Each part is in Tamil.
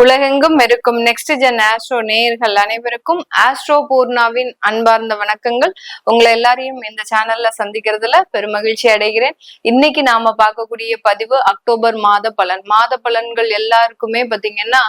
உலகெங்கும் இருக்கும் நெக்ஸ்ட் ஜென் ஆஸ்ட்ரோ நேயர்கள் அனைவருக்கும் ஆஸ்ட்ரோ பூர்ணாவின் அன்பார்ந்த வணக்கங்கள். உங்களை எல்லாரையும் இந்த சேனல்ல சந்திக்கிறதுல பெருமகிழ்ச்சி அடைகிறேன். இன்னைக்கு நாம பார்க்கக்கூடிய பதிவு அக்டோபர் மாத பலன்கள் எல்லாருக்குமே பாத்தீங்கன்னா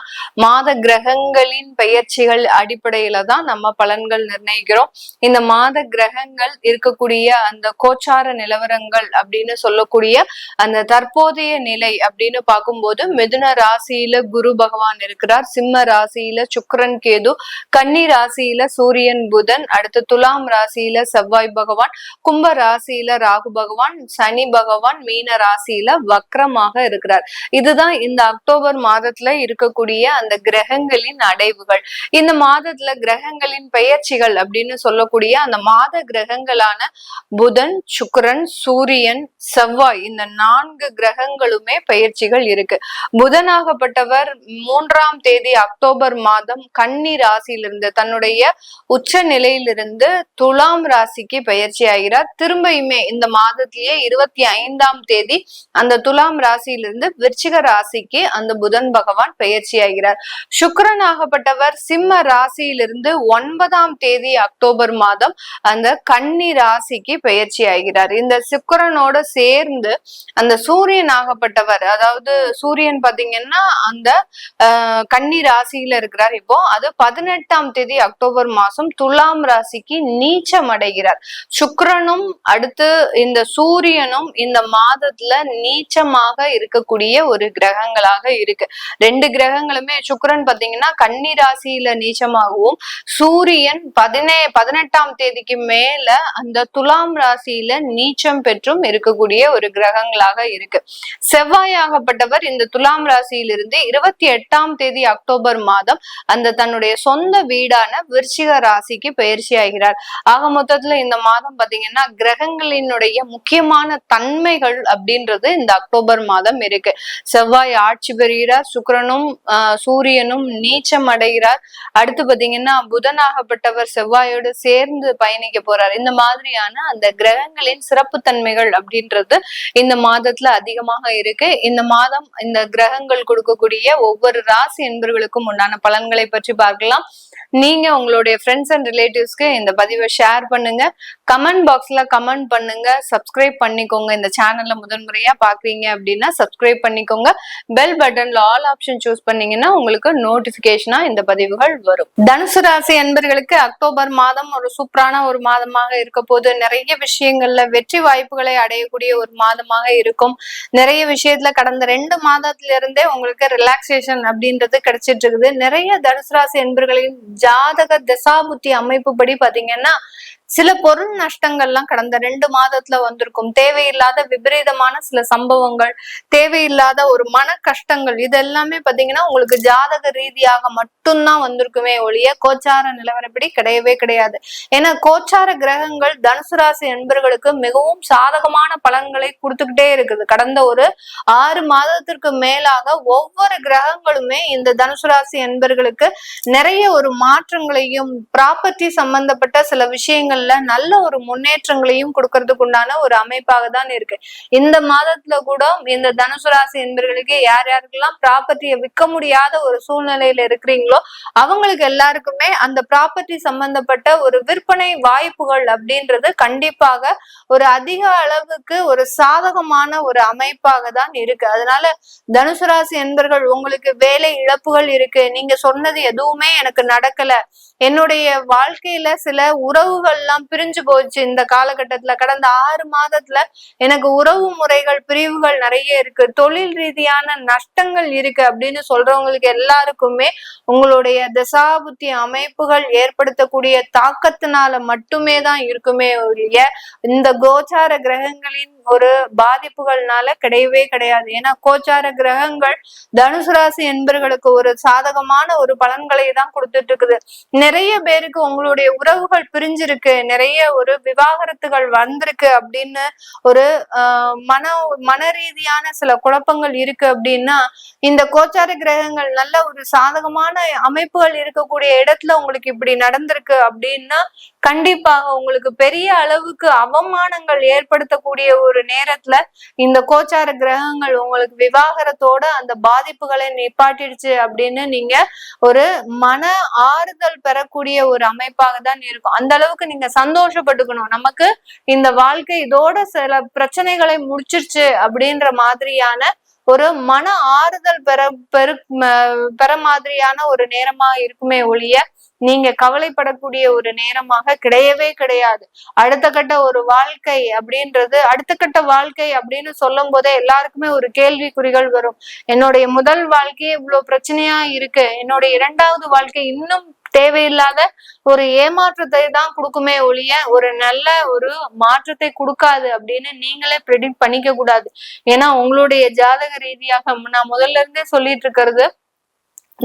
மாத கிரகங்களின் பெயர்ச்சிகள் அடிப்படையில தான் நம்ம பலன்கள் நிர்ணயிக்கிறோம். இந்த மாத கிரகங்கள் இருக்கக்கூடிய அந்த கோச்சார நிலவரங்கள் அப்படின்னு சொல்லக்கூடிய அந்த தற்போதைய நிலை அப்படின்னு பார்க்கும்போது மிதுன ராசியில குரு பகவான் இருக்கிறார், சிம்ம ராசியில சுக்கிரன் கேது, கன்னி ராசியில சூரியன் புதன், அடுத்து துலாம் ராசியில செவ்வாய் பகவான், கும்ப ராசியில ராகு பகவான், சனி பகவான் மீன ராசியில வக்ரமாக இருக்கிறார். இதுதான் இந்த அக்டோபர் மாதத்துல இருக்கக்கூடிய அந்த கிரகங்களின் அடைவுகள். இந்த மாதத்துல கிரகங்களின் பெயர்ச்சிகள் அப்படின்னு சொல்லக்கூடிய அந்த மாத கிரகங்களான புதன், சுக்கிரன், சூரியன், செவ்வாய் இந்த 4 கிரகங்களுமே பெயர்ச்சிகள் இருக்கு. புதனாகப்பட்டவர் 3ஆம் தேதி அக்டோபர் மாதம் கன்னி ராசியிலிருந்து தன்னுடைய உச்ச நிலையிலிருந்து துலாம் ராசிக்கு பயிற்சி ஆகிறார். திரும்பியுமே இந்த மாதத்திலேயே 25ஆம் தேதி அந்த துலாம் ராசியிலிருந்து விருச்சிக ராசிக்கு அந்த புதன் பகவான் பயிற்சி ஆகிறார். சுக்கிரன் ஆகப்பட்டவர் சிம்ம ராசியிலிருந்து 9ஆம் தேதி அக்டோபர் மாதம் அந்த கன்னி ராசிக்கு பயிற்சி ஆகிறார். இந்த சுக்கிரனோட சேர்ந்து அந்த சூரியன் ஆகப்பட்டவர், அதாவது சூரியன் பாத்தீங்கன்னா அந்த கன்னி ராசியில இருக்கிறார். இப்போ அது 18ஆம் தேதி அக்டோபர் மாசம் துலாம் ராசிக்கு நீச்சம் அடைகிறார். சுக்கிரனும் அடுத்து இந்த சூரியனும் இந்த மாதத்துல நீச்சமாக இருக்கக்கூடிய ஒரு கிரகங்களாக இருக்கு. 2 கிரகங்களுமே சுக்கிரன் பாத்தீங்கன்னா கன்னி ராசியில நீச்சமாகவும், சூரியன் 18ஆம் தேதிக்கு மேல அந்த துலாம் ராசியில நீச்சம் பெற்றும் இருக்கக்கூடிய ஒரு கிரகங்களாக இருக்கு. செவ்வாயாகப்பட்டவர் இந்த துலாம் ராசியிலிருந்து 28ஆம் தேதி அக்டோபர் மாதம் அந்த தன்னுடைய சொந்த வீடான விருச்சிக ராசிக்கு பயிற்சி ஆகிறார். ஆக மொத்தத்துல இந்த மாதம் பாத்தீங்கன்னா கிரகங்களினுடைய முக்கியமான தன்மைகள் அப்படின்றது இந்த அக்டோபர் மாதம் இருக்கு. செவ்வாய் ஆட்சி பெறுகிறார், சுக்கிரனும் சூரியனும் நீச்சம் அடைகிறார். அடுத்து பாத்தீங்கன்னா புதனாகப்பட்டவர் செவ்வாயோடு சேர்ந்து பயணிக்க போறார். இந்த மாதிரியான அந்த கிரகங்களின் சிறப்பு தன்மைகள் அப்படின்றது இந்த மாதத்துல அதிகமாக இருக்கு. இந்த மாதம் இந்த கிரகங்கள் கொடுக்கக்கூடிய ஒவ்வொரு ராசி என்பவர்களுக்கும் உண்டான பலன்களை பற்றி பார்க்கலாம். நீங்க உங்களுடைய ஃப்ரெண்ட்ஸ் அண்ட் ரிலேட்டிவ்ஸ்க்கு இந்த பதிவை ஷேர் பண்ணுங்க, கமெண்ட் பாக்ஸ்ல கமெண்ட் பண்ணுங்க, சப்ஸ்கிரைப் பண்ணிக்கோங்க. இந்த சேனல்ல முதன்முறையா பாக்குறீங்க அப்படின்னா சப்ஸ்கிரைப் பண்ணிக்கோங்க. பெல் பட்டன்ல ஆல் ஆப்ஷன் சூஸ் பண்ணீங்கன்னா உங்களுக்கு நோட்டிபிகேஷனா இந்த பதிவுகள் வரும். தனுசு ராசி அன்பர்களுக்கு அக்டோபர் மாதம் ஒரு சூப்பரான ஒரு மாதமாக இருக்க போது நிறைய விஷயங்கள்ல வெற்றி வாய்ப்புகளை அடையக்கூடிய ஒரு மாதமாக இருக்கும். நிறைய விஷயத்துல கடந்த 2 மாதத்துல இருந்தே உங்களுக்கு ரிலாக்ஸேஷன் அப்படின்றது கிடைச்சிட்டு இருக்குது. நிறைய தனுசு ராசி என்பர்களின் ஜாதக தசாபுத்தி அமைப்பு படி பாத்தீங்கன்னா சில பொருள் நஷ்டங்கள்லாம் கடந்த 2 மாதத்துல வந்திருக்கும். தேவையில்லாத விபரீதமான சில சம்பவங்கள், தேவையில்லாத ஒரு மன கஷ்டங்கள், இது எல்லாமே பாத்தீங்கன்னா உங்களுக்கு ஜாதக ரீதியாக மட்டும்தான் வந்திருக்குமே ஒழிய கோச்சார நிலவரப்படி கிடையவே கிடையாது. ஏன்னா கோச்சார கிரகங்கள் தனுசு ராசி என்பர்களுக்கு மிகவும் சாதகமான பலன்களை கொடுத்துக்கிட்டே இருக்குது. கடந்த ஒரு 6 மாதத்திற்கு மேலாக ஒவ்வொரு கிரகங்களுமே இந்த தனுசு ராசி என்பர்களுக்கு நிறைய ஒரு மாற்றங்களையும் ப்ராப்பர்ட்டி சம்பந்தப்பட்ட சில விஷயங்கள் நல்ல ஒரு முன்னேற்றங்களையும் கொடுக்கறதுக்கு உண்டான ஒரு அமைப்பாக தான் இருக்கு. இந்த மாதத்துல கூட இந்த தனுசு ராசி என்பவர்களுக்கு யார் யாருக்கெல்லாம் ப்ராப்பர்ட்டியை விற்க முடியாத ஒரு சூழ்நிலையில இருக்கிறீங்களோ அவங்களுக்கு எல்லாருக்குமே அந்த ப்ராப்பர்ட்டி சம்பந்தப்பட்ட ஒரு விற்பனை வாய்ப்புகள் அப்படின்றது கண்டிப்பாக ஒரு அதிக அளவுக்கு ஒரு சாதகமான ஒரு அமைப்பாக தான் இருக்கு. அதனால தனுசு ராசி என்பர்கள் உங்களுக்கு வேலை இழப்புகள் இருக்கு, நீங்க சொன்னது எதுவுமே எனக்கு நடக்கல, என்னுடைய வாழ்க்கையில சில உறவுகள் எல்லாம் பிரிஞ்சு போச்சு, இந்த காலகட்டத்துல கடந்த 6 மாதத்துல எனக்கு உறவு முறைகள் பிரிவுகள் நிறைய இருக்கு, தொழில் ரீதியான நஷ்டங்கள் இருக்கு அப்படின்னு சொல்றவங்களுக்கு எல்லாருக்குமே உங்களுடைய தசாபுத்தி அமைப்புகள் ஏற்படுத்தக்கூடிய தாக்கத்தினால மட்டுமே தான் இருக்குமே ஒழிய இந்த கோச்சார கிரகங்களின் ஒரு பாதிப்புகள்னால கிடையவே கிடையாது. ஏன்னா கோச்சார கிரகங்கள் தனுசு ராசி என்பர்களுக்கு ஒரு சாதகமான ஒரு பலன்களை தான் கொடுத்துட்டு இருக்குது. நிறைய பேருக்கு உங்களுடைய உறவுகள் பிரிஞ்சிருக்கு, நிறைய ஒரு விவாகரத்துகள் வந்திருக்கு அப்படின்னு ஒரு மன ரீதியான சில குழப்பங்கள் இருக்கு அப்படின்னா இந்த கோச்சார கிரகங்கள் நல்ல ஒரு சாதகமான அமைப்புகள் இருக்கக்கூடிய இடத்துல உங்களுக்கு இப்படி நடந்திருக்கு அப்படின்னா கண்டிப்பாக உங்களுக்கு பெரிய அளவுக்கு அவமானங்கள் ஏற்படுத்தக்கூடிய ஒரு ஒரு நேரத்துல இந்த கோச்சார கிரகங்கள் உங்களுக்கு விவாகரத்தோட அந்த பாதிப்புகளை நிப்பாட்டிடுச்சு அப்படின்னு நீங்க ஒரு மன ஆறுதல் பெறக்கூடிய ஒரு அமைப்பாக தான் இருக்கும். அந்த அளவுக்கு நீங்க சந்தோஷப்பட்டுக்கணும். நமக்கு இந்த வாழ்க்கை இதோட சில பிரச்சனைகளை முடிச்சிருச்சு அப்படின்ற மாதிரியான ஒரு மன ஆறுதல் பெற மாதிரியான ஒரு நேரமா இருக்குமே ஒழிய நீங்க கவலைப்படக்கூடிய ஒரு நேரமாக கிடையவே கிடையாது. அடுத்த கட்ட ஒரு வாழ்க்கை அப்படின்றது, அடுத்த கட்ட வாழ்க்கை அப்படின்னு சொல்லும் போதே எல்லாருக்குமே ஒரு கேள்விக்குறிகள் வரும். என்னுடைய முதல் வாழ்க்கையே இவ்வளவு பிரச்சனையா இருக்கு, என்னுடைய இரண்டாவது வாழ்க்கை இன்னும் தேவையில்லாத ஒரு ஏமாற்றத்தை தான் கொடுக்குமே ஒழிய ஒரு நல்ல ஒரு மாற்றத்தை கொடுக்காது அப்படின்னு நீங்களே ப்ரெடிக்ட் பண்ணிக்க கூடாது. ஏன்னா உங்களுடைய ஜாதக ரீதியாக நான் முதல்ல இருந்தே சொல்லிட்டு இருக்கிறது,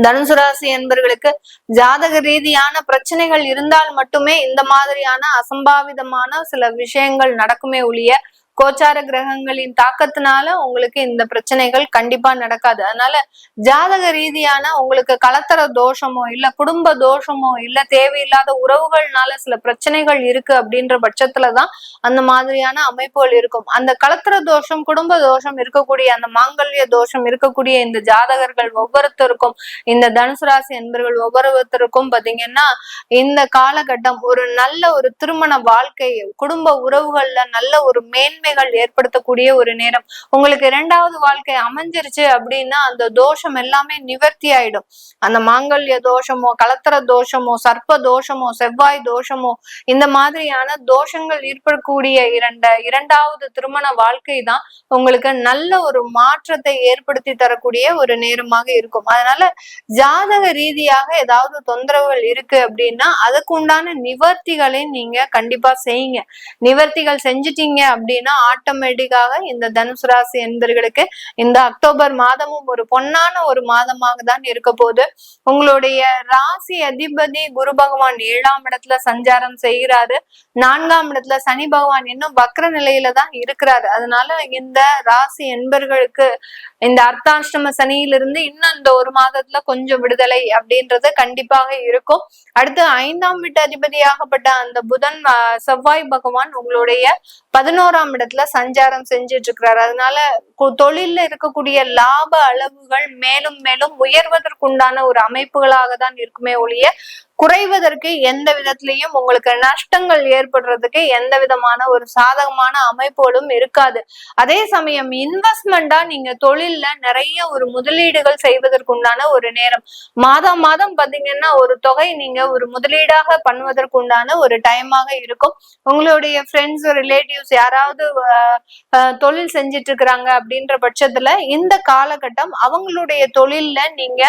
தனுசு ராசி என்பவர்களுக்கு ஜாதக ரீதியான பிரச்சனைகள் இருந்தால் மட்டுமே இந்த மாதிரியான அசம்பாவிதமான சில விஷயங்கள் நடக்குமே ஒழிய கோச்சார கிரகங்களின் தாக்கத்தினால உங்களுக்கு இந்த பிரச்சனைகள் கண்டிப்பா நடக்காது. அதனால ஜாதக ரீதியான உங்களுக்கு கலத்தர தோஷமோ இல்ல குடும்ப தோஷமோ இல்ல தேவையில்லாத உறவுகள்னால சில பிரச்சனைகள் இருக்கு அப்படின்ற பட்சத்துலதான் அந்த மாதிரியான அமைப்புகள் இருக்கும். அந்த கலத்தர தோஷம் குடும்ப தோஷம் இருக்கக்கூடிய அந்த மாங்கல்ய தோஷம் இருக்கக்கூடிய இந்த ஜாதகர்கள் ஒவ்வொருத்தருக்கும், இந்த தனுசு ராசி என்பவர்கள் ஒவ்வொருத்தருக்கும் பாத்தீங்கன்னா இந்த காலகட்டம் ஒரு நல்ல ஒரு திருமண வாழ்க்கை, குடும்ப உறவுகள்ல நல்ல ஒரு மேன்மைகள் ஏற்படுத்தக்கூடிய ஒரு நேரம். உங்களுக்கு இரண்டாவது வாழ்க்கை அமைஞ்சிருச்சு அப்படின்னா அந்த தோஷம் எல்லாமே நிவர்த்தி ஆயிடும். அந்த மாங்கல்ய தோஷமோ கலத்தர தோஷமோ சர்ப்ப தோஷமோ செவ்வாய் தோஷமோ இந்த மாதிரியான தோஷங்கள் ஏற்படக்கூடிய இரண்டாவது திருமண வாழ்க்கை தான் உங்களுக்கு நல்ல ஒரு மாற்றத்தை ஏற்படுத்தி தரக்கூடிய ஒரு நேரமாக இருக்கும். அதனால ஜாதக ரீதியாக ஏதாவது தொந்தரவுகள் இருக்கு அப்படின்னா அதுக்கு உண்டான நிவர்த்திகளை நீங்க கண்டிப்பா செய்யுங்க. நிவர்த்திகள் செஞ்சிட்டீங்க அப்படின்னா ஆட்டோமேட்டிக்காக இந்த தனுசு ராசி என்பவர்களுக்கு இந்த அக்டோபர் மாதமும் ஒரு பொன்னான ஒரு மாதமாக தான் இருக்க போகுது. உங்களுடைய ராசி அதிபதி குரு பகவான் 7ஆம் இடத்துல சஞ்சாரம் செய்கிறாரு. 4ஆம் இடத்துல சனி பகவான் இன்னும் வக்ர நிலையில தான் இருக்கிறாரு. அதனால இந்த ராசி என்பர்களுக்கு இந்த அர்த்தாஷ்டம சனியிலிருந்து இன்னும் இந்த ஒரு மாதத்துல கொஞ்சம் விடுதலை அப்படின்றது கண்டிப்பாக இருக்கும். அடுத்து 5ஆம் வீட்டு அதிபதியாகப்பட்ட அந்த புதன் செவ்வாய் பகவான் உங்களுடைய 11ஆம் இடத்துல சஞ்சாரம் செஞ்சிட்டு இருக்கிறாரு. அதனால தொழில்ல இருக்கக்கூடிய லாப அளவுகள் மேலும் மேலும் உயர்வதற்குண்டான ஒரு அமைப்புகளாக தான் இருக்குமே ஒழிய குறைவதற்கு எந்த விதத்திலையும் உங்களுக்கு நஷ்டங்கள் ஏற்படுறதுக்கு எந்த விதமான ஒரு சாதகமான அமைப்புகளும் இருக்காது. அதே சமயம் இன்வெஸ்ட்மெண்டா நீங்க தொழில்ல நிறைய ஒரு முதலீடுகள் செய்வதற்குண்டான ஒரு நேரம். மாதம் மாதம் பாத்தீங்கன்னா ஒரு தொகை நீங்க ஒரு முதலீடாக பண்ணுவதற்குண்டான ஒரு டைமாக இருக்கும். உங்களுடைய ஃப்ரெண்ட்ஸ் ரிலேட்டிவ்ஸ் யாராவது தொழில் செஞ்சிட்டு இருக்கிறாங்க அப்படின்ற பட்சத்துல இந்த காலகட்டம் அவங்களுடைய தொழில்ல நீங்க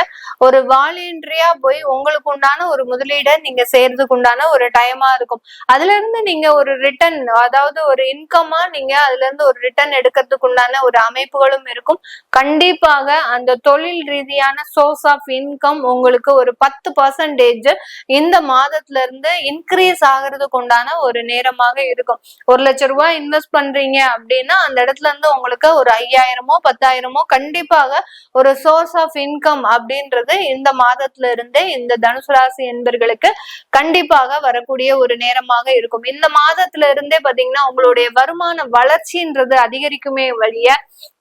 ஒரு வாலண்டியரா போய் உங்களுக்கு உண்டான ஒரு முதலீடை நீங்க செய்யறதுக்கு உண்டான ஒரு டைமா இருக்கும். அதுல இருந்து நீங்க ஒரு ரிட்டர்ன், அதாவது ஒரு இன்கமா நீங்க அதுல இருந்து ஒரு ரிட்டர்ன் எடுக்கிறதுக்கு உண்டான ஒரு அமைப்புகளும் இருக்கும். கண்டிப்பாக அந்த தொழில் ரீதியான சோர்ஸ் ஆஃப் இன்கம் உங்களுக்கு ஒரு 10% இந்த மாதத்துல இருந்து இன்க்ரீஸ் ஆகிறதுக்கு உண்டான ஒரு நேரமாக இருக்கும். 1 லட்சம் ரூபாய் இன்வெஸ்ட் பண்றீங்க அப்படின்னா அந்த இடத்துல இருந்து உங்களுக்கு ஒரு 5000மோ 10,000மோ கண்டிப்பாக ஒரு சோர்ஸ் ஆஃப் இன்கம் அப்படின்றது இந்த மாதத்துல இருந்தே இந்த தனுசு ராசி என்பர்களுக்கு கண்டிப்பாக வரக்கூடிய ஒரு நேரமாக இருக்கும். இந்த மாதத்துல இருந்தே பாத்தீங்கன்னா உங்களுடைய வருமான வளர்ச்சின்றது அதிகரிக்குமே வழிய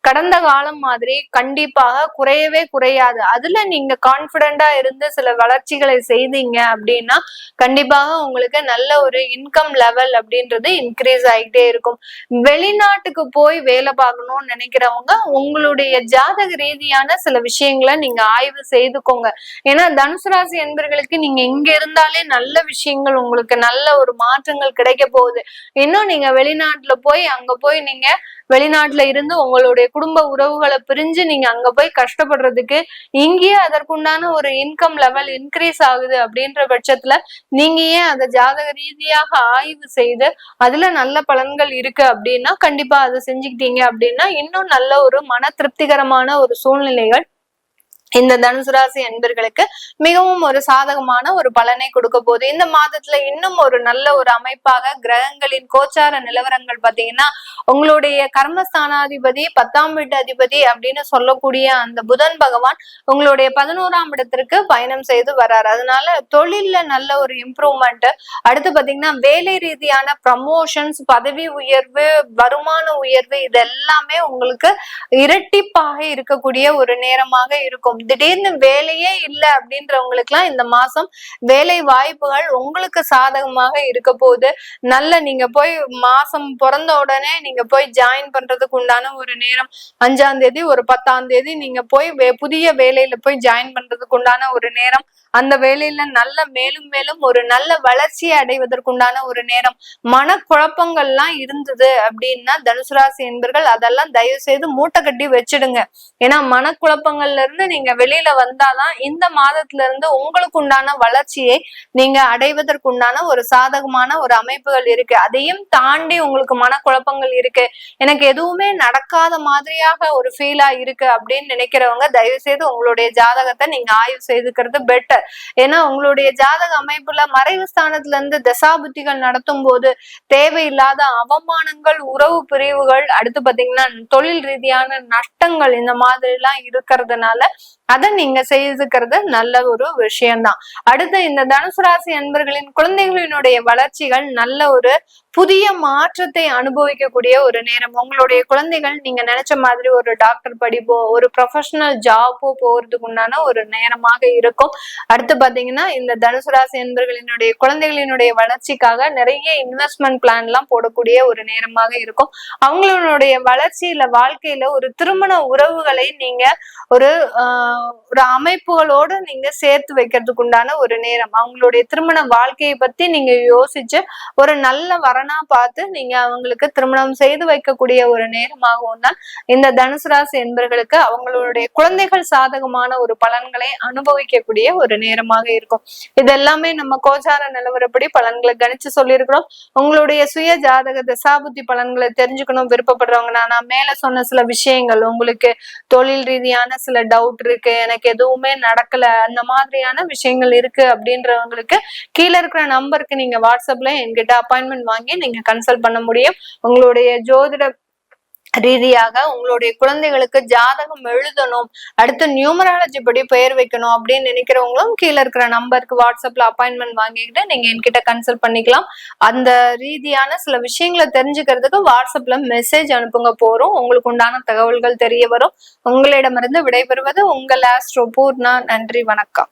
கடந்த காலம் மாதிரி கண்டிப்பாக குறையவே குறையாது. அதுல நீங்க கான்பிடண்டா இருந்து சில வளர்ச்சிகளை செய்தீங்க அப்படின்னா கண்டிப்பாக உங்களுக்கு நல்ல ஒரு இன்கம் லெவல் அப்படின்றது இன்க்ரீஸ் ஆகிட்டே இருக்கும். வெளிநாட்டுக்கு போய் வேலை பார்க்கணும்னு நினைக்கிறவங்க உங்களுடைய ஜாதக ரீதியான சில விஷயங்களை நீங்க ஆய்வு செய்துக்கோங்க. ஏன்னா தனுசு ராசி என்பர்களுக்கு நீங்க இங்க இருந்தாலே நல்ல விஷயங்கள், உங்களுக்கு நல்ல ஒரு மாற்றங்கள் கிடைக்க போகுது. இன்னும் நீங்க வெளிநாட்டுல போய் அங்க போய் நீங்க வெளிநாட்டுல இருந்து உங்களுடைய குடும்ப உறவுகளை பிரிஞ்சு நீங்க அங்க போய் கஷ்டப்படுறதுக்கு இங்கேயே அதற்குண்டான ஒரு இன்கம் லெவல் இன்க்ரீஸ் ஆகுது அப்படின்ற பட்சத்துல நீங்க ஏன் அதை ஜாதக ரீதியாக ஆய்வு செய்து அதுல நல்ல பலன்கள் இருக்கு அப்படின்னா கண்டிப்பா அதை செஞ்சுக்கிட்டீங்க அப்படின்னா இன்னும் நல்ல ஒரு மன திருப்திகரமான ஒரு சூழ்நிலைகள் இந்த தனுசு ராசி அன்பர்களுக்கு மிகவும் ஒரு சாதகமான ஒரு பலனை கொடுக்க போகுது. இந்த மாதத்துல இன்னும் ஒரு நல்ல ஒரு அமைப்பாக கிரகங்களின் கோச்சார நிலவரங்கள் பாத்தீங்கன்னா, உங்களுடைய கர்மஸ்தானாதிபதி 10ஆம் வீட்டு அதிபதி அப்படின்னு சொல்லக்கூடிய அந்த புதன் பகவான் உங்களுடைய 11ஆம் இடத்திற்கு பயணம் செய்து வர்றாரு. அதனால தொழில்ல நல்ல ஒரு இம்ப்ரூவ்மெண்ட், அடுத்து பாத்தீங்கன்னா வேலை ரீதியான ப்ரமோஷன்ஸ், பதவி உயர்வு, வருமான உயர்வு, இது எல்லாமே உங்களுக்கு இரட்டிப்பாக இருக்கக்கூடிய ஒரு நேரமாக இருக்கும். திடீர்னு வேலையே இல்லை அப்படின்றவங்களுக்கு எல்லாம் இந்த மாசம் வேலை வாய்ப்புகள் உங்களுக்கு சாதகமாக இருக்க போகுது. நல்ல நீங்க போய் மாசம் பிறந்த உடனே நீங்க போய் ஜாயின் பண்றதுக்கு உண்டான ஒரு நேரம். 5ஆம் தேதி ஒரு 10ஆம் தேதி நீங்க போய் புதிய வேலையில போய் ஜாயின் பண்றதுக்கு உண்டான ஒரு நேரம். அந்த வேலையில நல்ல மேலும் மேலும் ஒரு நல்ல வளர்ச்சியை அடைவதற்குண்டான ஒரு நேரம். மனக்குழப்பங்கள்லாம் இருந்தது அப்படின்னா தனுசு ராசி என்பர்கள் அதெல்லாம் தயவு செய்து மூட்டை கட்டி வச்சிடுங்க. ஏன்னா மனக்குழப்பங்கள்ல இருந்து நீங்க வெளியில வந்தாதான் இந்த மாதத்துல இருந்து உங்களுக்கு உண்டான வளர்ச்சியை நீங்க அடைவதற்குண்டான ஒரு சாதகமான ஒரு அமைப்புகள் இருக்கு. அதையும் தாண்டி உங்களுக்கு மனக்குழப்பங்கள் இருக்கு, எனக்கு எதுவுமே நடக்காத மாதிரியாக ஒரு ஃபீலா இருக்கு அப்படின்னு நினைக்கிறவங்க தயவு செய்து உங்களுடைய ஜாதகத்தை நீங்க ஆய்வு செய்துக்கிறது பெட்டர். ஏன்னா உங்களுடைய ஜாதக அமைப்புல மறைவு ஸ்தானத்துல இருந்து தசாபுத்திகள் நடத்தும் போது தேவையில்லாத அவமானங்கள், உறவு பிரிவுகள், அடுத்து பாத்தீங்கன்னா தொழில் ரீதியான நஷ்டங்கள் இந்த மாதிரி எல்லாம் இருக்கிறதுனால அதை நீங்க செய்துக்கிறது நல்ல ஒரு விஷயம்தான். அடுத்து இந்த தனுசு ராசி அன்பர்களின் குழந்தைகளினுடைய வளர்ச்சிகள் நல்ல ஒரு புதிய மாற்றத்தை அனுபவிக்கக்கூடிய ஒரு நேரம். உங்களுடைய குழந்தைகள் நீங்க நினைச்ச மாதிரி ஒரு டாக்டர் படிப்போ ஒரு ப்ரொஃபஷனல் ஜாப்போ போறதுக்கு உண்டான ஒரு நேரமாக இருக்கும். அடுத்து பாத்தீங்கன்னா இந்த தனுசு ராசி அன்பர்களினுடைய குழந்தைகளினுடைய வளர்ச்சிக்காக நிறைய இன்வெஸ்ட்மெண்ட் பிளான் எல்லாம் போடக்கூடிய ஒரு நேரமாக இருக்கும். அவங்களுடைய வளர்ச்சியில வாழ்க்கையில ஒரு திருமண உறவுகளை நீங்க ஒரு அமைப்புகளோடு நீங்க சேர்த்து வைக்கிறதுக்கு உண்டான ஒரு நேரம். அவங்களுடைய திருமண வாழ்க்கையை பத்தி நீங்க யோசிச்சு ஒரு நல்ல வரனா பார்த்து நீங்க அவங்களுக்கு திருமணம் செய்து வைக்கக்கூடிய ஒரு நேரமாகவும் தான் இந்த தனுசு ராசி என்பர்களுக்கு அவங்களுடைய குழந்தைகள் சாதகமான ஒரு பலன்களை அனுபவிக்கக்கூடிய ஒரு நேரமாக இருக்கும். இதெல்லாமே நம்ம கோச்சார நிலவரப்படி பலன்களை கணிச்சு சொல்லியிருக்கிறோம். உங்களுடைய சுய ஜாதக தசாபுத்தி பலன்களை தெரிஞ்சுக்கணும் விருப்பப்படுறவங்க, நான் மேல சொன்ன சில விஷயங்கள், உங்களுக்கு தொழில் ரீதியான சில டவுட் இருக்கு, எனக்கு எதுவுமே நடக்கல, அந்த மாதிரியான விஷயங்கள் இருக்கு அப்படின்றவங்களுக்கு கீழே இருக்கிற நம்பருக்கு நீங்க வாட்ஸ்அப்ல என்கிட்ட அப்பாயின்மெண்ட் வாங்கி நீங்க கன்சல்ட் பண்ண முடியும். உங்களுடைய ஜோதிட ரீதியாக உங்களுடைய குழந்தைகளுக்கு ஜாதகம் எழுதணும், அடுத்து நியூமராலஜி படி பெயர் வைக்கணும் அப்படின்னு நினைக்கிறவங்களும் கீழே இருக்கிற நம்பருக்கு வாட்ஸ்அப்ல அப்பாயின்மெண்ட் வாங்கிக்கிட்டு நீங்க என்கிட்ட கன்சல்ட் பண்ணிக்கலாம். அந்த ரீதியான சில விஷயங்களை தெரிஞ்சுக்கிறதுக்கு வாட்ஸ்அப்ல மெசேஜ் அனுப்புங்க, போறோம் உங்களுக்கு உண்டான தகவல்கள் தெரிய வரும். உங்களிடமிருந்து விடைபெறுவது உங்கள் ஆஸ்ட்ரோ பூர்ணா. நன்றி, வணக்கம்.